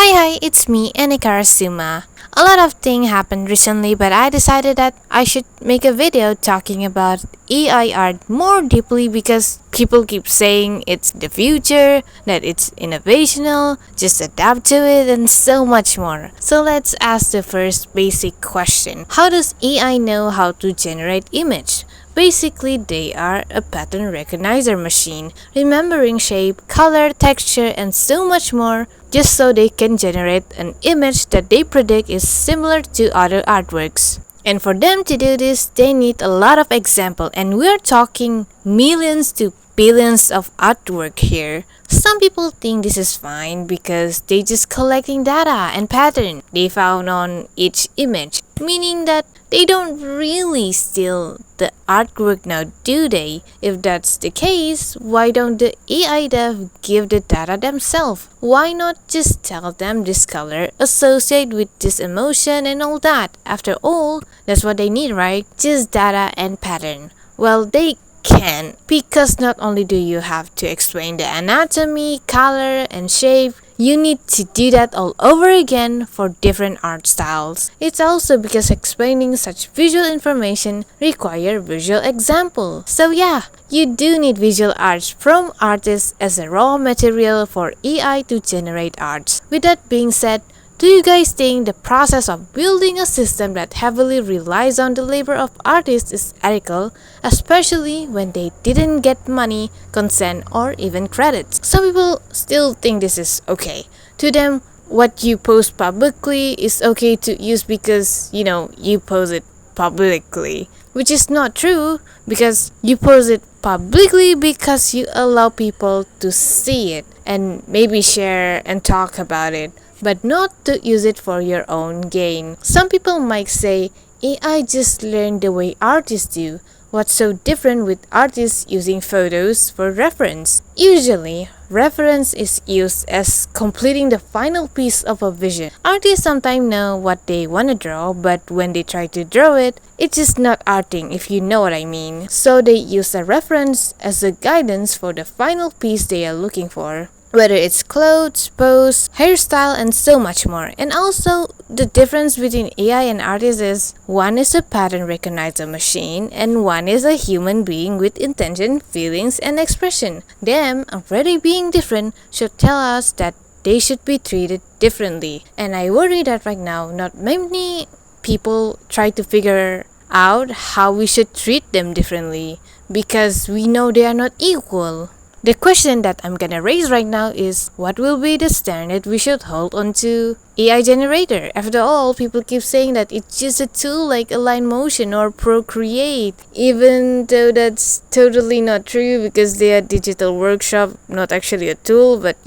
Hi, it's me, Enikara Suma. A lot of things happened recently, but I decided that I should make a video talking about AI art more deeply because people keep saying it's the future, that it's innovational, just adapt to it, and so much more. So let's ask the first basic question. How does AI know how to generate image? Basically, they are a pattern recognizer machine, remembering shape, color, texture, and so much more, just so they can generate an image that they predict is similar to other artworks. And for them to do this, they need a lot of example, and we're talking millions to billions of artwork here. Some people think this is fine because they just collecting data and pattern they found on each image, meaning that they don't really steal the artwork now, do they? If that's the case, why don't the AI dev give the data themselves? Why not just tell them this color associate with this emotion and all that? After all, that's what they need, right? Just data and pattern. Well, they can, because not only do you have to explain the anatomy, color, and shape, you need to do that all over again for different art styles. It's also because explaining such visual information require visual example. So yeah, you do need visual arts from artists as a raw material for AI to generate arts. With that being said, do you guys think the process of building a system that heavily relies on the labor of artists is ethical, especially when they didn't get money, consent, or even credits? Some people still think this is okay. To them, what you post publicly is okay to use because, you post it publicly, which is not true because you post it publicly because you allow people to see it and maybe share and talk about it, but not to use it for your own gain. Some people might say AI just learned the way artists do. What's so different with artists using photos for reference? Usually, reference is used as completing the final piece of a vision. Artists sometimes know what they want to draw, but when they try to draw it, it's just not arting, if you know what I mean. So they use a reference as a guidance for the final piece they are looking for, whether it's clothes, pose, hairstyle, and so much more. And also, the difference between AI and artists is one is a pattern recognizer machine and one is a human being with intention, feelings, and expression. Them already being different should tell us that they should be treated differently. And I worry that right now, not many people try to figure out how we should treat them differently because we know they are not equal. The question that I'm gonna raise right now is, what will be the standard we should hold on to AI generator? After all, people keep saying that it's just a tool like Align Motion or Procreate, even though that's totally not true because they are digital workshop, not actually a tool, but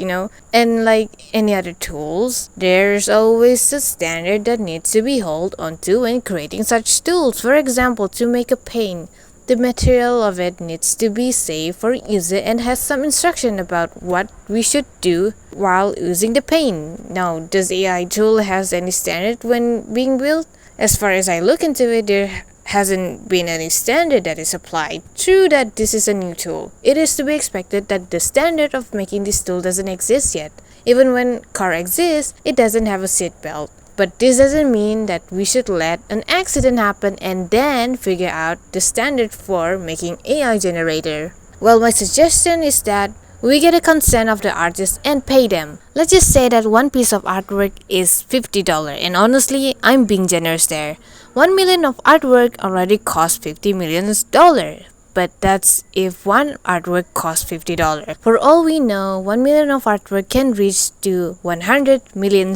and like any other tools, there's always a standard that needs to be held onto when creating such tools. For example, to make a paint, the material of it needs to be safe for user and has some instruction about what we should do while using the paint. Now, does AI tool has any standard when being built? As far as I look into it, there hasn't been any standard that is applied. True that this is a new tool. It is to be expected that the standard of making this tool doesn't exist yet. Even when car exists, it doesn't have a seat belt. But this doesn't mean that we should let an accident happen and then figure out the standard for making AI generator. Well, my suggestion is that we get a consent of the artist and pay them. Let's just say that one piece of artwork is $50, and honestly, I'm being generous there. 1 million of artwork already costs $50 million. But that's if one artwork costs $50. For all we know, 1 million of artwork can reach to $100 million.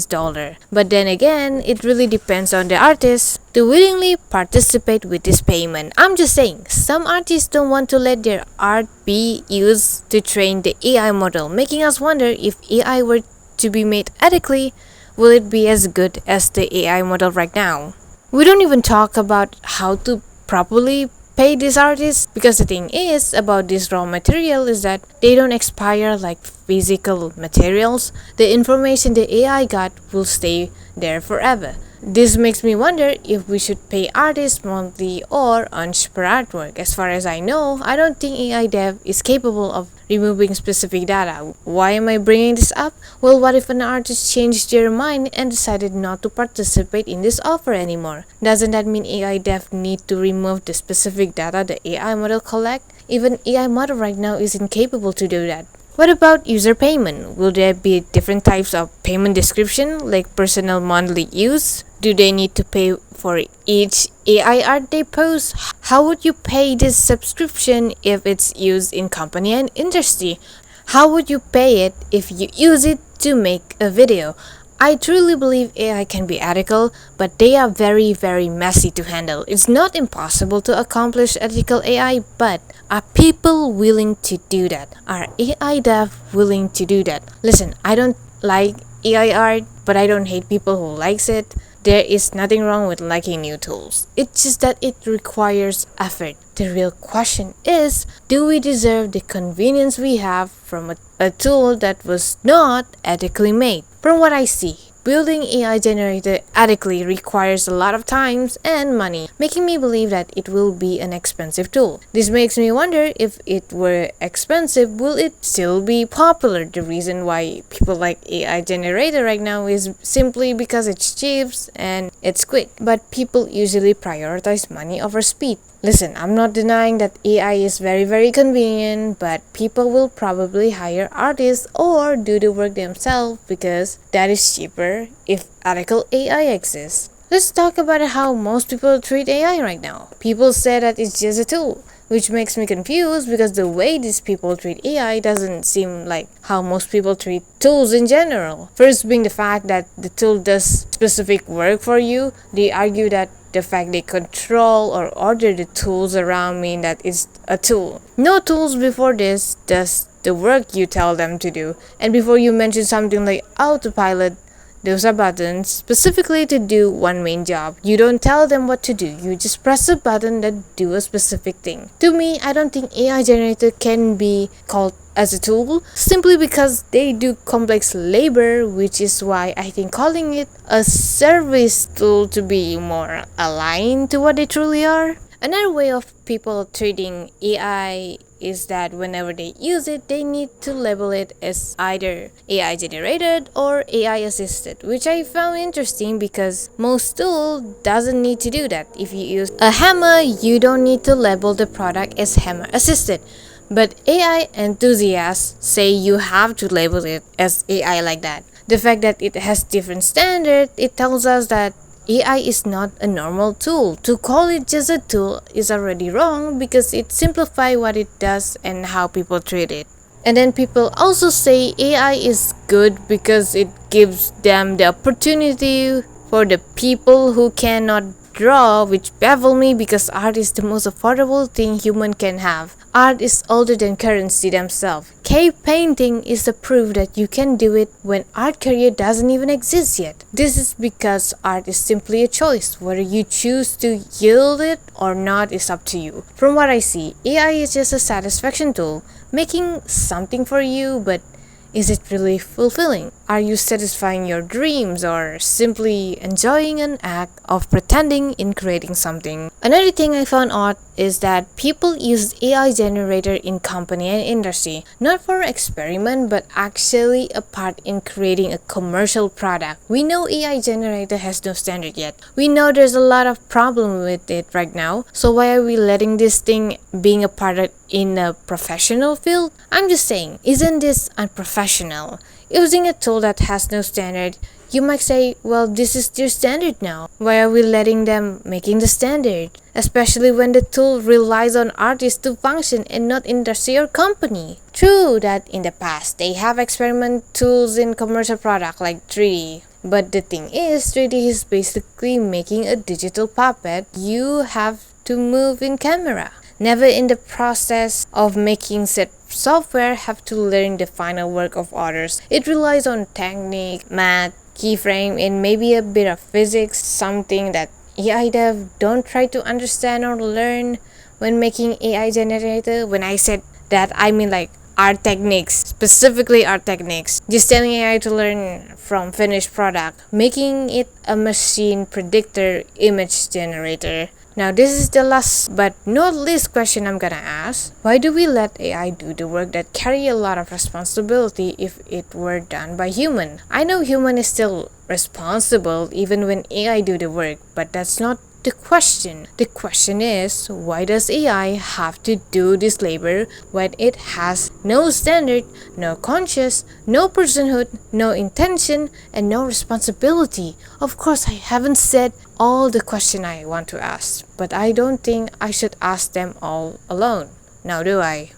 But then again, it really depends on the artist to willingly participate with this payment. I'm just saying, some artists don't want to let their art be used to train the AI model, making us wonder if AI were to be made ethically, will it be as good as the AI model right now? We don't even talk about how to properly pay these artists, because the thing is about this raw material is that they don't expire like physical materials. The information the AI got will stay there forever. This makes me wonder if we should pay artists monthly or each per artwork. As far as I know, I don't think AI dev is capable of removing specific data. Why am I bringing this up? Well, what if an artist changed their mind and decided not to participate in this offer anymore? Doesn't that mean AI dev need to remove the specific data the AI model collect? Even AI model right now is incapable to do that. What about user payment? Will there be different types of payment description, like personal monthly use? Do they need to pay for each AI art they post? How would you pay this subscription if it's used in company and industry? How would you pay it if you use it to make a video? I truly believe AI can be ethical, but they are very, very messy to handle. It's not impossible to accomplish ethical AI, but are people willing to do that? Are AI dev willing to do that? Listen, I don't like AI art, but I don't hate people who likes it. There is nothing wrong with liking new tools. It's just that it requires effort. The real question is, do we deserve the convenience we have from a tool that was not ethically made? From what I see, building AI generator ethically requires a lot of time and money, making me believe that it will be an expensive tool. This makes me wonder, if it were expensive, will it still be popular? The reason why people like AI generator right now is simply because it's cheap and it's quick. But people usually prioritize money over speed. Listen, I'm not denying that AI is very, very convenient, but people will probably hire artists or do the work themselves because that is cheaper if ethical AI exists. Let's talk about how most people treat AI right now. People say that it's just a tool, which makes me confused because the way these people treat AI doesn't seem like how most people treat tools in general. First being the fact that the tool does specific work for you. They argue that the fact they control or order the tools around mean that it's a tool. No tools before this does the work you tell them to do. And before you mention something like autopilot, those are buttons specifically to do one main job. You don't tell them what to do. You just press a button that do a specific thing. To me, I don't think AI generator can be called as a tool simply because they do complex labor, which is why I think calling it a service tool to be more aligned to what they truly are. Another way of people treating AI is that whenever they use it, they need to label it as either AI generated or AI assisted, which I found interesting because most tools doesn't need to do that. If you use a hammer, you don't need to label the product as hammer assisted. But AI enthusiasts say you have to label it as AI like that. The fact that it has different standards, it tells us that AI is not a normal tool. To call it just a tool is already wrong because it simplifies what it does and how people treat it. And then people also say AI is good because it gives them the opportunity for the people who cannot draw, which baffle me because art is the most affordable thing human can have. Art is older than currency themselves. Cave painting is the proof that you can do it when art career doesn't even exist yet. This is because art is simply a choice. Whether you choose to yield it or not is up to you. From what I see, AI is just a satisfaction tool, making something for you, but is it really fulfilling? Are you satisfying your dreams or simply enjoying an act of pretending in creating something? Another thing I found odd is that people use AI generator in company and industry, not for experiment but actually a part in creating a commercial product. We know AI generator has no standard yet. We know there's a lot of problem with it right now. So why are we letting this thing being a part of in a professional field? I'm just saying, isn't this unprofessional? Using a tool that has no standard, you might say, well, this is their standard now. Why are we letting them making the standard? Especially when the tool relies on artists to function and not industry or company. True that in the past, they have experiment tools in commercial product like 3D. But the thing is, 3D is basically making a digital puppet you have to move in camera. Never in the process of making said software have to learn the final work of others. It relies on technique, math, keyframe, and maybe a bit of physics, something that AI dev don't try to understand or learn when making AI generator. When I said that, I mean like art techniques, specifically art techniques. Just telling AI to learn from finished product, making it a machine predictor image generator. Now, this is the last but not least question I'm gonna ask. Why do we let AI do the work that carry a lot of responsibility if it were done by human? I know human is still responsible even when AI do the work, but that's not the question. The question is, why does AI have to do this labor when it has no standard, no conscience, no personhood, no intention, and no responsibility? Of course, I haven't said all the question I want to ask, but I don't think I should ask them all alone. Now do I?